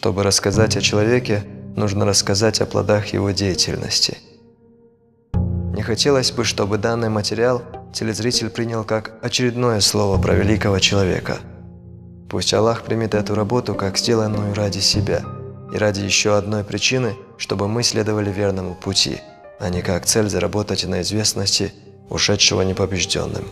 Чтобы рассказать о человеке, нужно рассказать о плодах его деятельности. Не хотелось бы, чтобы данный материал телезритель принял как очередное слово про великого человека. Пусть Аллах примет эту работу как сделанную ради себя и ради еще одной причины, чтобы мы следовали верному пути, а не как цель заработать на известности ушедшего непобежденным.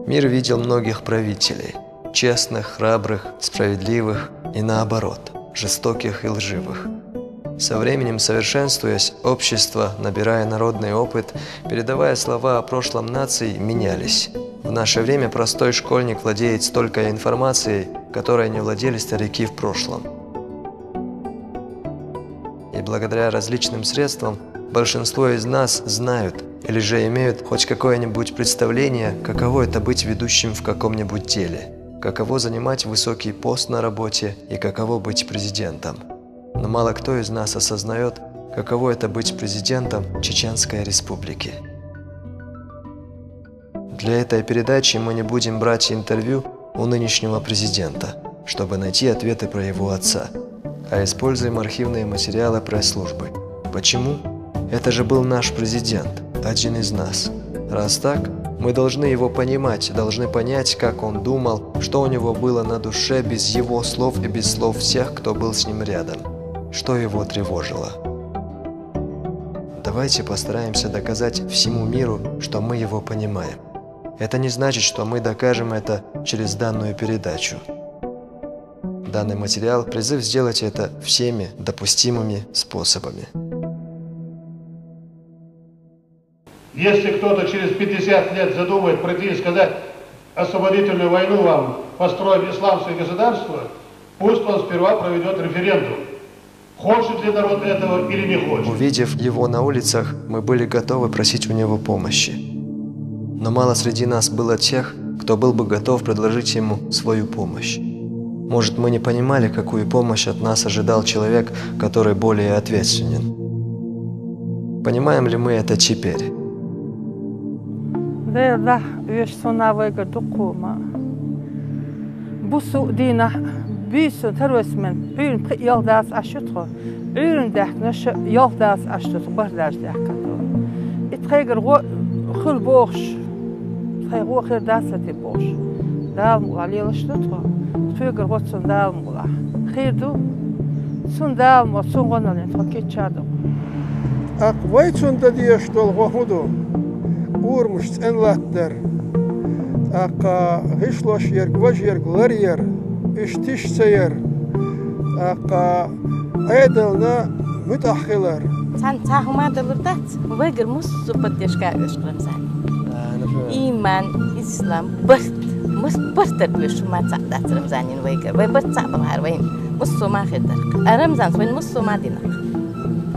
Мир видел многих правителей – честных, храбрых, справедливых и наоборот, жестоких и лживых. Со временем, совершенствуясь, общество, набирая народный опыт, передавая слова о прошлом нации, менялись. В наше время простой школьник владеет столько информацией, которой не владели старики в прошлом. И благодаря различным средствам большинство из нас знают или же имеют хоть какое-нибудь представление, каково это быть ведущим в каком-нибудь деле, каково занимать высокий пост на работе и каково быть президентом. Но мало кто из нас осознает, каково это быть президентом Чеченской Республики. Для этой передачи мы не будем брать интервью у нынешнего президента, чтобы найти ответы про его отца, а используем архивные материалы пресс-службы. Почему? Это же был наш президент, один из нас. Раз так, мы должны его понимать, должны понять, как он думал, что у него было на душе без его слов и без слов всех, кто был с ним рядом, что его тревожило. Давайте постараемся доказать всему миру, что мы его понимаем. Это не значит, что мы докажем это через данную передачу. Данный материал – призыв сделать это всеми допустимыми способами. Если кто-то через 50 лет задумает прийти и сказать освободительную войну вам, построим исламское государство, пусть он сперва проведет референдум. Хочет ли народ этого или не хочет? Увидев его на улицах, мы были готовы просить у него помощи. Но мало среди нас было тех, кто был бы готов предложить ему свою помощь. Может, мы не понимали, какую помощь от нас ожидал человек, который более ответственен. Понимаем ли мы это теперь? Değerli üyesunavı dokuma. Bu suudina büyüsü terörismen büyün yoldas aşıtı. Ürün dehneş yoldas aşıtı bardaj dehkato. İtxeger o xul boş. İtxeger o xir dasati boş. Dal muğalil aşıtı. İtxeger o sun dal muğla. Xirdu sun dal mu sun gonalin fakitçadı. Akvay çunda diye ştol gohudu. Urmuş enlattır. Aka hışloş yer, gvaj yer, glar yer, iştiş seyer. Aka aydılna müteahhiler. Sen tahmadılı da vegir musu patyaşka öşkürüm sen. İman, İslam, bırtır büyüşüme çağdatırım senin vegir. Ve bırt çağdım her veyin. Musu mahirdir. Aramzan soyun musu madinak.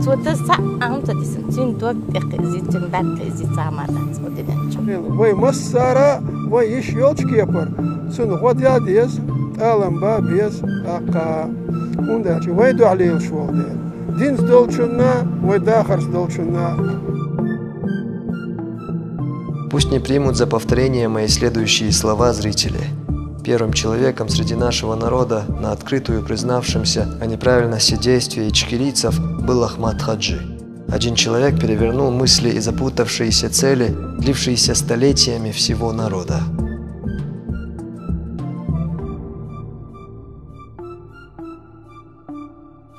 Suatu saat am tadi sentin dua ekizit bat ekizit samadan seperti Vay masara, vay iş yolcu yapar. Sun godiya diyez, alam babiyez, aka unda ki vay dualiyel şu oldu. Dins dolçunna, vay dahars dolçunna. Пусть не примут за повторение мои следующие слова зрители. Первым человеком среди нашего народа, на открытую признавшимся о неправильности действий ичкерийцев, был Ахмад Хаджи. Один человек перевернул мысли и запутавшиеся цели, длившиеся столетиями всего народа.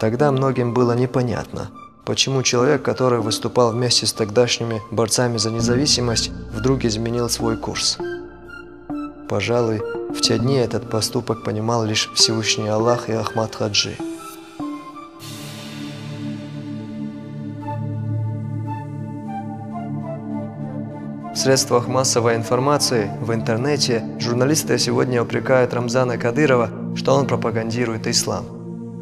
Тогда многим было непонятно, почему человек, который выступал вместе с тогдашними борцами за независимость, вдруг изменил свой курс. Пожалуй, в те дни этот поступок понимал лишь Всевышний Аллах и Ахмад Хаджи. В средствах массовой информации, в интернете, журналисты сегодня упрекают Рамзана Кадырова, что он пропагандирует ислам.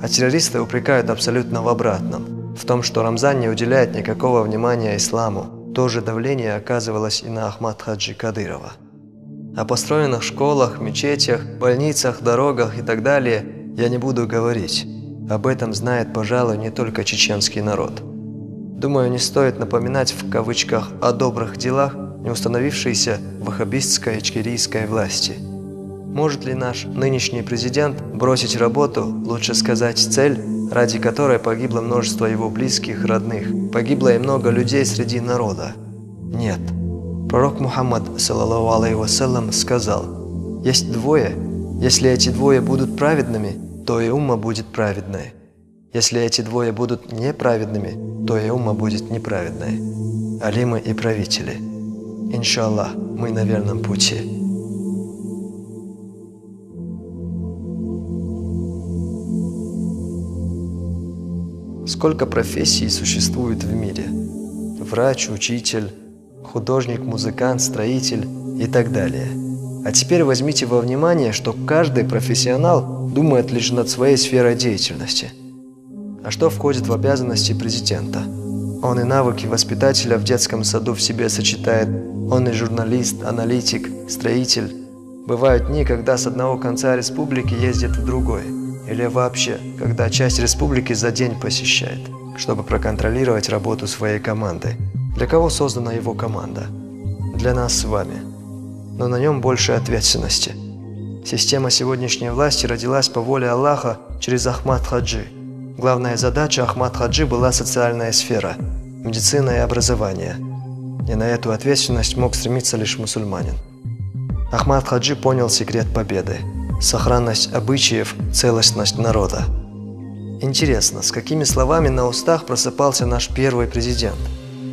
А террористы упрекают абсолютно в обратном, в том, что Рамзан не уделяет никакого внимания исламу. То же давление оказывалось и на Ахмад Хаджи Кадырова. О построенных школах, мечетях, больницах, дорогах и так далее я не буду говорить. Об этом знает, пожалуй, не только чеченский народ. Думаю, не стоит напоминать в кавычках о добрых делах не установившейся ваххабистской ичкерийской власти. Может ли наш нынешний президент бросить работу, лучше сказать цель, ради которой погибло множество его близких, родных, погибло и много людей среди народа? Нет. Пророк Мухаммад, саллаллаху алейхи вассалям, сказал: есть двое, если эти двое будут праведными, то и умма будет праведной. Если эти двое будут неправедными, то и умма будет неправедной. Алимы и правители. Иншаллах, мы на верном пути. Сколько профессий существует в мире? Врач, учитель, художник, музыкант, строитель и так далее. А теперь возьмите во внимание, что каждый профессионал думает лишь над своей сферой деятельности. А что входит в обязанности президента? Он и навыки воспитателя в детском саду в себе сочетает. Он и журналист, аналитик, строитель. Бывают дни, когда с одного конца республики ездит в другой. Или вообще, когда часть республики за день посещает, чтобы проконтролировать работу своей команды. Для кого создана его команда? Для нас с вами. Но на нем больше ответственности. Система сегодняшней власти родилась по воле Аллаха через Ахмад Хаджи. Главная задача Ахмад Хаджи была социальная сфера, медицина и образование. И на эту ответственность мог стремиться лишь мусульманин. Ахмад Хаджи понял секрет победы. Сохранность обычаев, целостность народа. Интересно, с какими словами на устах просыпался наш первый президент?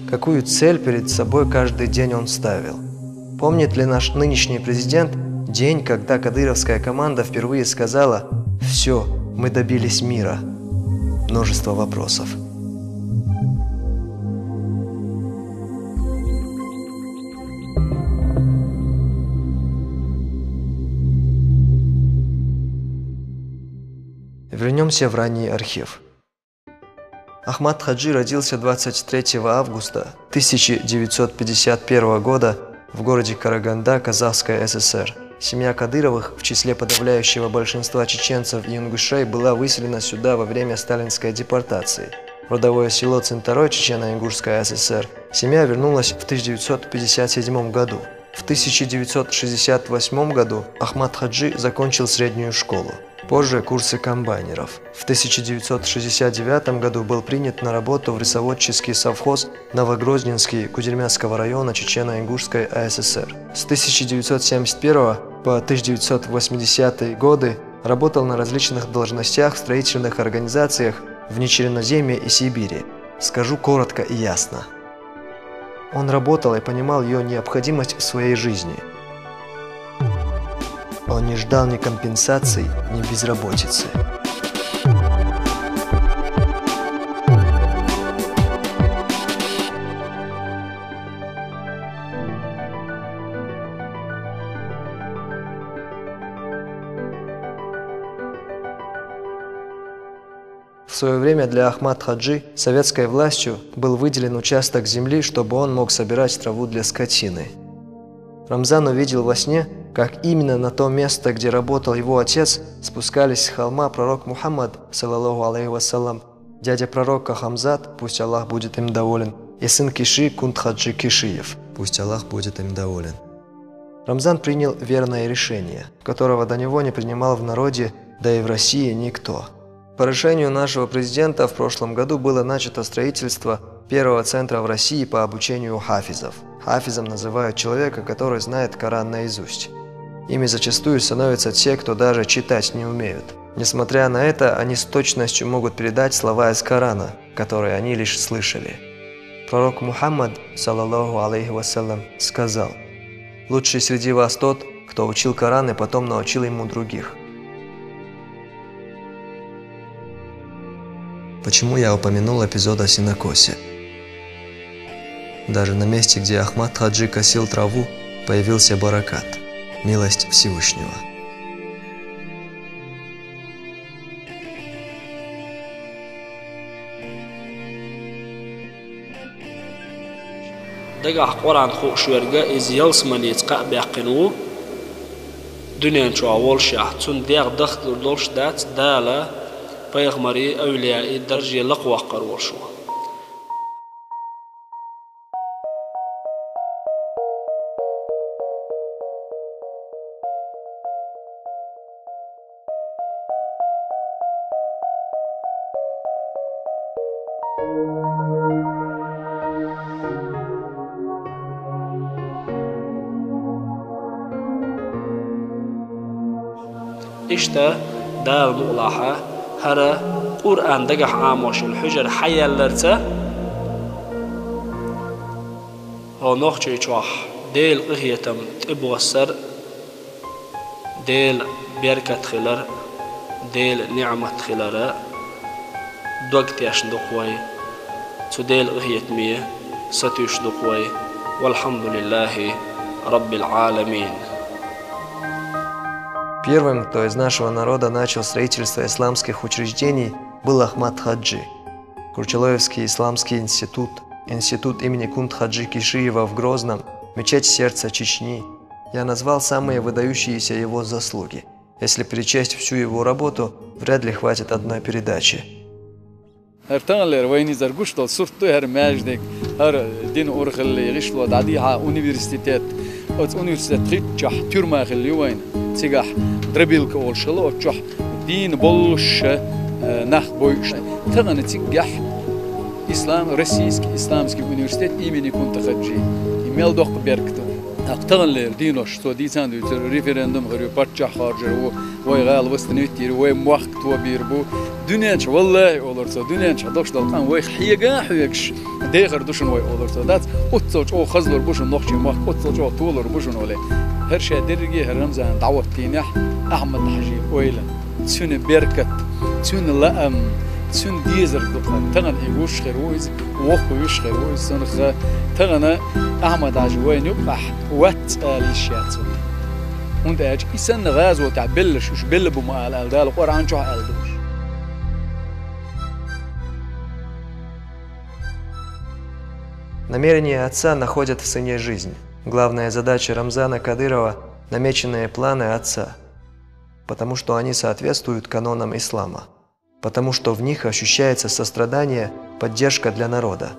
Какую цель перед собой каждый день он ставил? Помнит ли наш нынешний президент день, когда кадыровская команда впервые сказала: «Все, мы добились мира»? Множество вопросов. Вернемся в ранний архив. Ахмад Хаджи родился 23 августа 1951 года в городе Караганда, Казахская ССР. Семья Кадыровых, в числе подавляющего большинства чеченцев и ингушей, была выселена сюда во время сталинской депортации. Родовое село Цинтарой, Чечено-Ингушская ССР. Семья вернулась в 1957 году. В 1968 году Ахмад Хаджи закончил среднюю школу. Позже курсы комбайнеров. В 1969 году был принят на работу в рисоводческий совхоз Новогрозненский Кудермянского района Чечено-Ингушской АССР. С 1971 по 1980 годы работал на различных должностях в строительных организациях в Нечерноземье и Сибири. Скажу коротко и ясно. Он работал и понимал ее необходимость в своей жизни. Он не ждал ни компенсаций, ни безработицы. В свое время для Ахмад Хаджи советской властью был выделен участок земли, чтобы он мог собирать траву для скотины. Рамзан увидел во сне, как именно на то место, где работал его отец, спускались с холма пророк Мухаммад, саллаллаху алейхи вассалям, дядя пророка Хамзат, пусть Аллах будет им доволен, и сын Киши Кунт Хаджи Кишиев, пусть Аллах будет им доволен. Рамзан принял верное решение, которого до него не принимал в народе, да и в России никто. По решению нашего президента в прошлом году было начато строительство первого центра в России по обучению хафизов. Хафизом называют человека, который знает Коран наизусть. Ими зачастую становятся те, кто даже читать не умеют. Несмотря на это, они с точностью могут передать слова из Корана, которые они лишь слышали. Пророк Мухаммад, саллаллаху алейхи вассалям, сказал: «Лучший среди вас тот, кто учил Коран и потом научил ему других». Почему я упомянул эпизод о сенокосе? Даже на месте, где Ахмад Хаджи косил траву, появился баракат, милость Всевышнего. دقح قرآن خو شوارجا إزيال سماليت قا بيقنو دنيا شو أول شيء تون دير دخل دولش دات دالة بيغمري أولياء الدرجة لقوة قروشوا İşte dal muğlaha hara Kur'an dagah amoşul hücer hayallerse o nohçe çoğ del qıhiyetem tibğasar del berkat khilar del ni'mat khilara دوقت يشندق وي تديل أهيت مية ستيشدق وي والحمد لله رب العالمين. Первым, кто из нашего народа начал строительство исламских учреждений, был Ахмад Хаджи. Курчалоевский исламский институт, институт имени Кунт Хаджи Кишиева в Грозном, мечеть сердца Чечни. Я назвал самые выдающиеся его заслуги. Если перечесть всю его работу, вряд ли хватит одной передачи. ارتغلر وين زرقشتل صرتو هر ماجدك هر دين أورخل يغشلو دعديها أونيفرسيتات أونيفرسيتات تجح تورما خلي وين تجح دربيلك أول شلو تجح دين بولش نخ بويش تغنى تجح إسلام روسيسك إسلامسكي أونيفرسيتات إيماني كنت خدجي إيميل دوق بيركتو أقتغلر دينوش تو دي ساندو ريفرندوم غير باتجح خارجر ويغال وستنوتير وموقت وبيربو دنيانش والله أولرسو دنيانش دوش دلقان ويخ حيجا حيجش ديغر دوشن وي أولرسو دات أتصلش أو خزلر بوشن نخشي ماك أتصلش أو طولر بوشن ولا هر شيء درجي هر رمزان دعوة تينح أحمد حجي ويلا تسون بركت تسون لأم تسون ديزر دلقان تغن إيوش خير ويز وقو يوش خير ويز سنخ تغن أحمد حجي وين يبقى وات ليشيات und إسن غازو تعبلش وش بلبو ما قال دال القرآن شو قال دوش. Намерения отца находят в сыне жизнь. Главная задача Рамзана Кадырова – намеченные планы отца, потому что они соответствуют канонам ислама, потому что в них ощущается сострадание, поддержка для народа.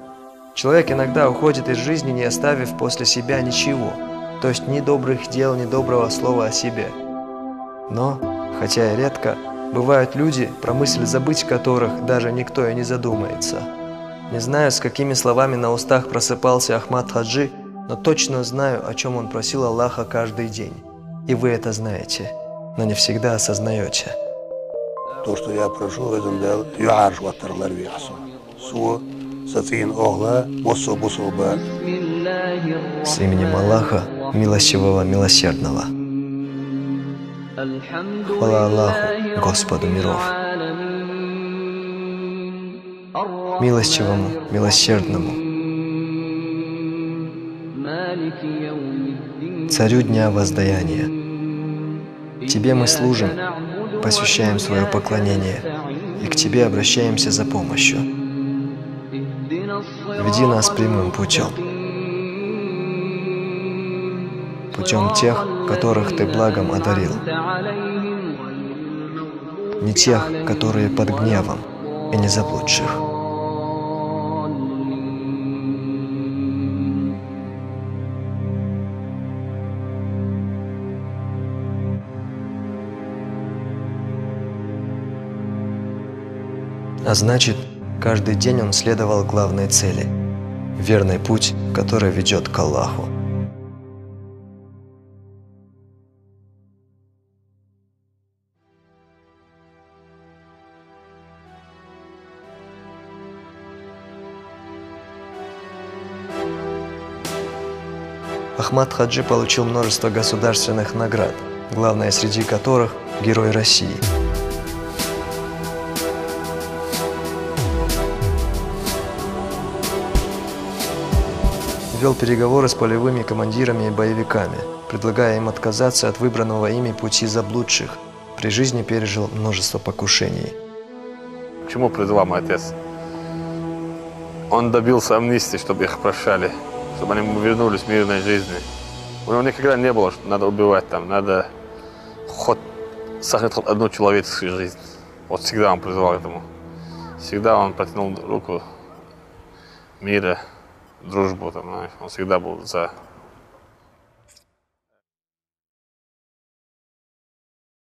Человек иногда уходит из жизни, не оставив после себя ничего, то есть ни добрых дел, ни доброго слова о себе. Но, хотя и редко, бывают люди, про мысль забыть которых даже никто и не задумается. Не знаю, с какими словами на устах просыпался Ахмад Хаджи, но точно знаю, о чем он просил Аллаха каждый день. И вы это знаете, но не всегда осознаете. То, что я прошу, это дал юарш ваттарлар вихсу. Су, сацин огла, моссу бусулба. С именем Аллаха, милостивого, милосердного. Хвала Аллаху, Господу миров. Милостивому, милосердному, Царю дня воздаяния. Тебе мы служим, посвящаем свое поклонение, и к Тебе обращаемся за помощью. Веди нас прямым путем, путем тех, которых Ты благом одарил, не тех, которые под гневом, и не заблудших. А значит, каждый день он следовал главной цели – верный путь, который ведет к Аллаху. Ахмад Хаджи получил множество государственных наград, главная среди которых – Герой России. Вел переговоры с полевыми командирами и боевиками, предлагая им отказаться от выбранного ими пути заблудших. При жизни пережил множество покушений. К чему призвал мой отец? Он добился амнистии, чтобы их прощали, чтобы они вернулись в мирной жизни. У него никогда не было, что надо убивать там, надо хоть сохранить хоть одну человеческую жизнь. Вот всегда он призывал к этому. Всегда он протянул руку мира, дружбу, там, знаешь, он всегда был за.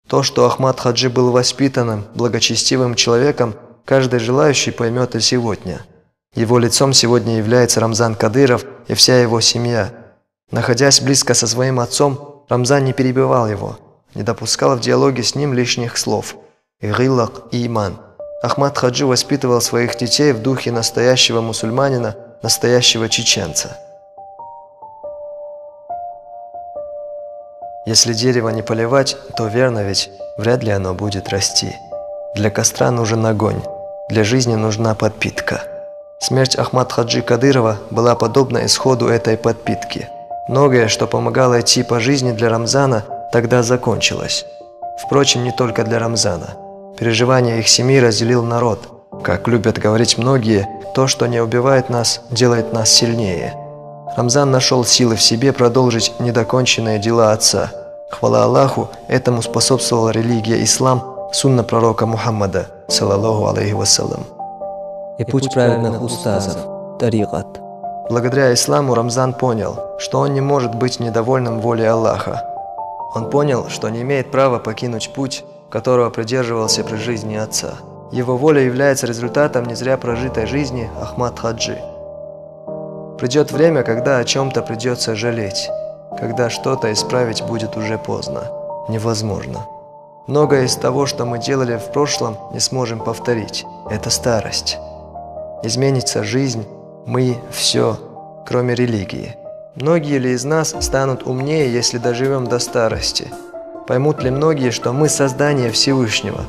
То, что Ахмад Хаджи был воспитанным, благочестивым человеком, каждый желающий поймет и сегодня. Его лицом сегодня является Рамзан Кадыров и вся его семья. Находясь близко со своим отцом, Рамзан не перебивал его, не допускал в диалоге с ним лишних слов. Игиллак и иман. Ахмад Хаджи воспитывал своих детей в духе настоящего мусульманина, настоящего чеченца. Если дерево не поливать, то верно ведь, вряд ли оно будет расти. Для костра нужен огонь, для жизни нужна подпитка. Смерть Ахмад Хаджи Кадырова была подобна исходу этой подпитки. Многое, что помогало идти по жизни для Рамзана, тогда закончилось. Впрочем, не только для Рамзана. Переживания их семьи разделил народ. Как любят говорить многие, то, что не убивает нас, делает нас сильнее. Рамзан нашел силы в себе продолжить недоконченные дела отца. Хвала Аллаху, этому способствовала религия ислам, сунна пророка Мухаммада, саллаллаху алейхи вассалям. И путь праведных устазов, тарикат. Благодаря исламу Рамзан понял, что он не может быть недовольным волей Аллаха. Он понял, что не имеет права покинуть путь, которого придерживался при жизни отца. Его воля является результатом не зря прожитой жизни Ахмад Хаджи. Придет время, когда о чем-то придется жалеть, когда что-то исправить будет уже поздно, невозможно. Многое из того, что мы делали в прошлом, не сможем повторить. Это старость. Изменится жизнь, мы, все, кроме религии. Многие ли из нас станут умнее, если доживем до старости? Поймут ли многие, что мы создание Всевышнего?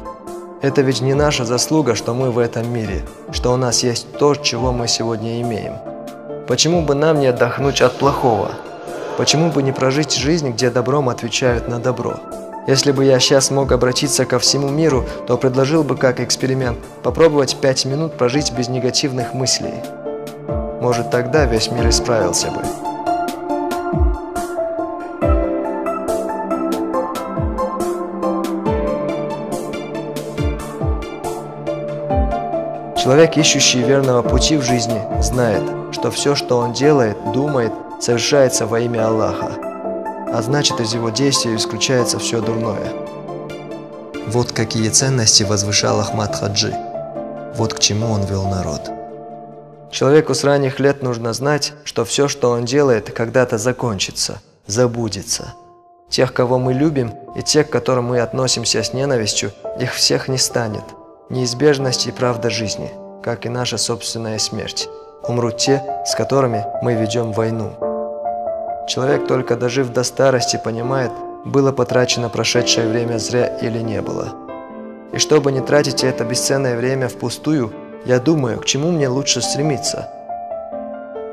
Это ведь не наша заслуга, что мы в этом мире, что у нас есть то, чего мы сегодня имеем. Почему бы нам не отдохнуть от плохого? Почему бы не прожить жизнь, где добром отвечают на добро? Если бы я сейчас мог обратиться ко всему миру, то предложил бы как эксперимент попробовать 5 минут прожить без негативных мыслей. Может, тогда весь мир исправился бы. Человек, ищущий верного пути в жизни, знает, что все, что он делает, думает, совершается во имя Аллаха, а значит, из его действий исключается все дурное. Вот какие ценности возвышал Ахмад Хаджи. Вот к чему он вел народ. Человеку с ранних лет нужно знать, что все, что он делает, когда-то закончится, забудется. Тех, кого мы любим, и тех, к которым мы относимся с ненавистью, их всех не станет. Неизбежность и правда жизни, как и наша собственная смерть. Умрут те, с которыми мы ведем войну. Человек, только дожив до старости, понимает, было потрачено прошедшее время зря или не было. И чтобы не тратить это бесценное время впустую, я думаю, к чему мне лучше стремиться.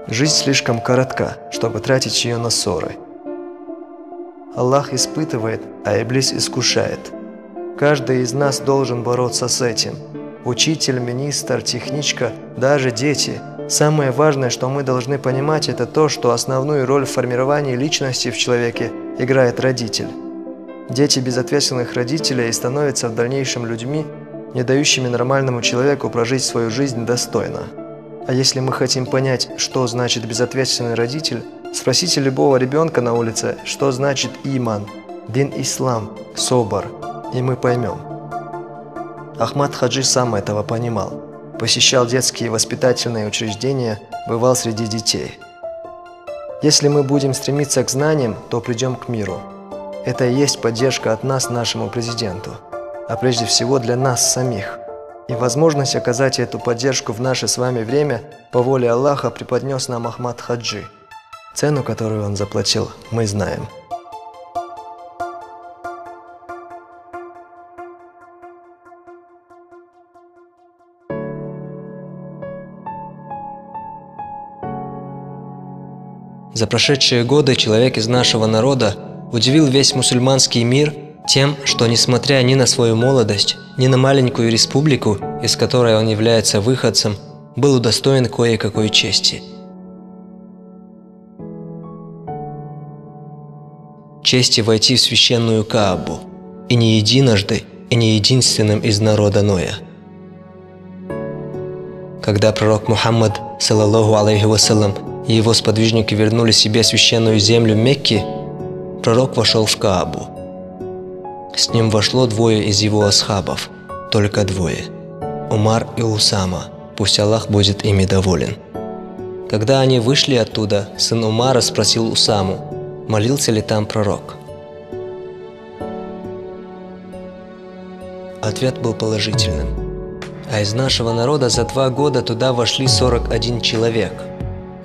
Жизнь слишком коротка, чтобы тратить ее на ссоры. Аллах испытывает, а Иблис искушает. Каждый из нас должен бороться с этим. Учитель, министр, техничка, даже дети. Самое важное, что мы должны понимать, это то, что основную роль в формировании личности в человеке играет родитель. Дети безответственных родителей становятся в дальнейшем людьми, не дающими нормальному человеку прожить свою жизнь достойно. А если мы хотим понять, что значит безответственный родитель, спросите любого ребенка на улице, что значит иман, дин ислам, собор, и мы поймем. Ахмад Хаджи сам этого понимал. Посещал детские воспитательные учреждения, бывал среди детей. Если мы будем стремиться к знаниям, то придем к миру. Это и есть поддержка от нас нашему президенту, а прежде всего для нас самих. И возможность оказать эту поддержку в наше с вами время по воле Аллаха преподнес нам Ахмад Хаджи. Цену, которую он заплатил, мы знаем. За прошедшие годы человек из нашего народа удивил весь мусульманский мир тем, что, несмотря ни на свою молодость, ни на маленькую республику, из которой он является выходцем, был удостоен кое-какой чести. Чести войти в священную Каабу. и не единожды, и не единственным из народа Ноя. Когда пророк Мухаммад, саллаллаху алейхи вассалям, и его сподвижники вернули себе священную землю Мекки, пророк вошел в Каабу. С ним вошло двое из его асхабов, только двое – Умар и Усама, пусть Аллах будет ими доволен. Когда они вышли оттуда, сын Умара спросил Усаму, молился ли там пророк. Ответ был положительным. А из нашего народа за 2 года туда вошли 41 человек.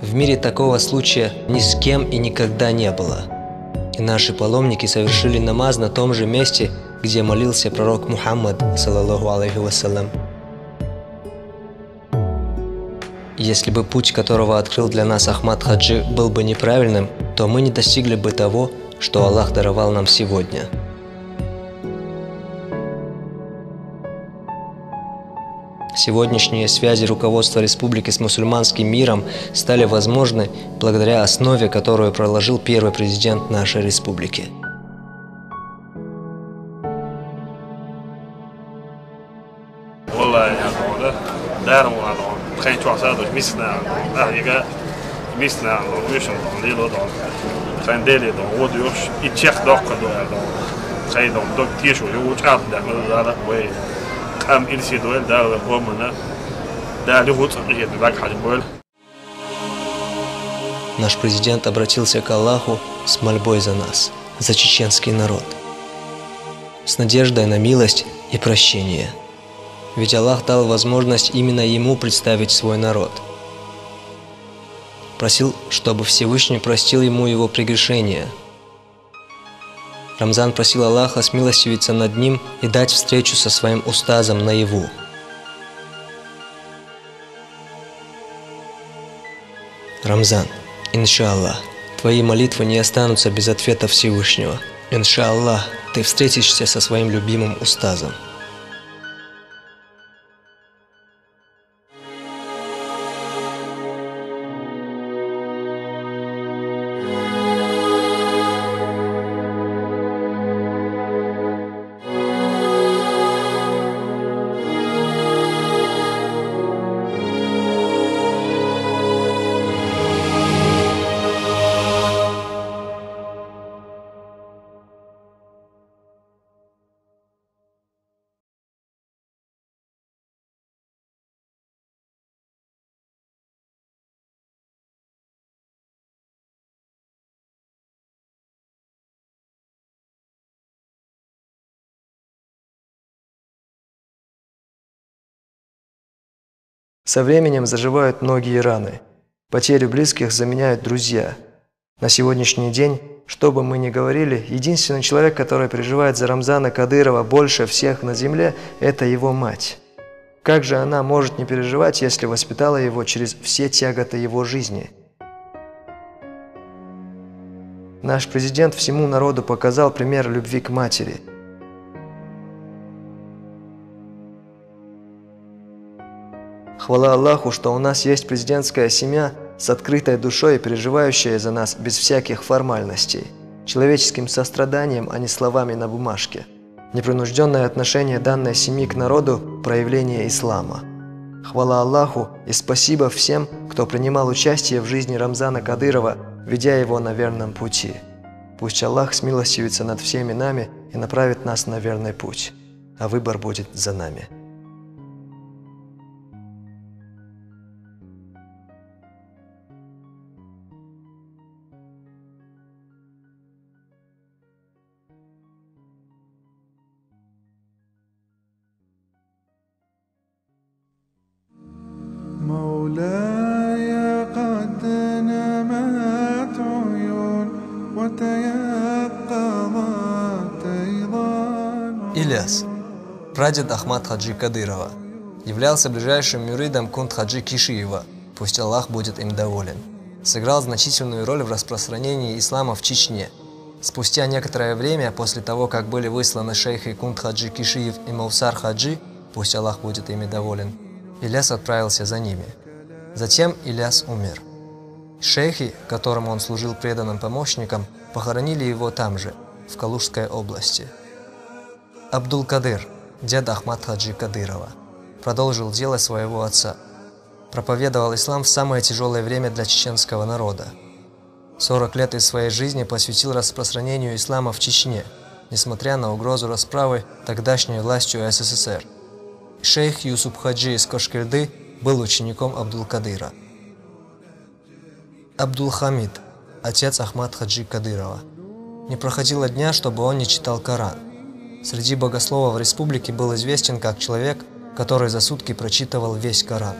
В мире такого случая ни с кем и никогда не было. И наши паломники совершили намаз на том же месте, где молился пророк Мухаммад, саллаллаху алейхи вассалям. Если бы путь, которого открыл для нас Ахмад Хаджи, был бы неправильным, то мы не достигли бы того, что Аллах даровал нам сегодня. Сегодняшние связи руководства республики с мусульманским миром стали возможны благодаря основе, которую проложил первый президент нашей республики. Наш президент обратился к Аллаху с мольбой за нас, за чеченский народ, с надеждой на милость и прощение. Ведь Аллах дал возможность именно ему представить свой народ. Просил, чтобы Всевышний простил ему его прегрешения. Рамзан просил Аллаха смилостивиться над ним и дать встречу со своим устазом наяву. Рамзан, иншаллах, твои молитвы не останутся без ответа Всевышнего. Иншаллах, ты встретишься со своим любимым устазом. Со временем заживают многие раны. Потерю близких заменяют друзья. На сегодняшний день, что бы мы ни говорили, единственный человек, который переживает за Рамзана Кадырова больше всех на земле, это его мать. Как же она может не переживать, если воспитала его через все тяготы его жизни? Наш президент всему народу показал пример любви к матери. Хвала Аллаху, что у нас есть президентская семья с открытой душой, переживающая за нас без всяких формальностей, человеческим состраданием, а не словами на бумажке. Непринужденное отношение данной семьи к народу – проявление ислама. Хвала Аллаху и спасибо всем, кто принимал участие в жизни Рамзана Кадырова, ведя его на верном пути. Пусть Аллах смилостивится над всеми нами и направит нас на верный путь, а выбор будет за нами. Иляс, прадед Ахмад Хаджи Кадырова, являлся ближайшим мюридом Кунт Хаджи Кишиева, пусть Аллах будет им доволен. Сыграл значительную роль в распространении ислама в Чечне. Спустя некоторое время, после того, как были высланы шейхи Кунт Хаджи Кишиев и Маусар Хаджи, пусть Аллах будет ими доволен, Иляс отправился за ними. Затем Иляс умер. Шейхи, которому он служил преданным помощником, похоронили его там же, в Калужской области. Абдул-Кадыр, дед Ахмад Хаджи Кадырова, продолжил дело своего отца. Проповедовал ислам в самое тяжелое время для чеченского народа. 40 лет из своей жизни посвятил распространению ислама в Чечне, несмотря на угрозу расправы тогдашней властью СССР. Шейх Юсуп Хаджи из Кошкильды был учеником Абдул-Кадыра. Абдул-Хамид, отец Ахмад Хаджи Кадырова. Не проходило дня, чтобы он не читал Коран. Среди богословов республики был известен как человек, который за сутки прочитывал весь Коран.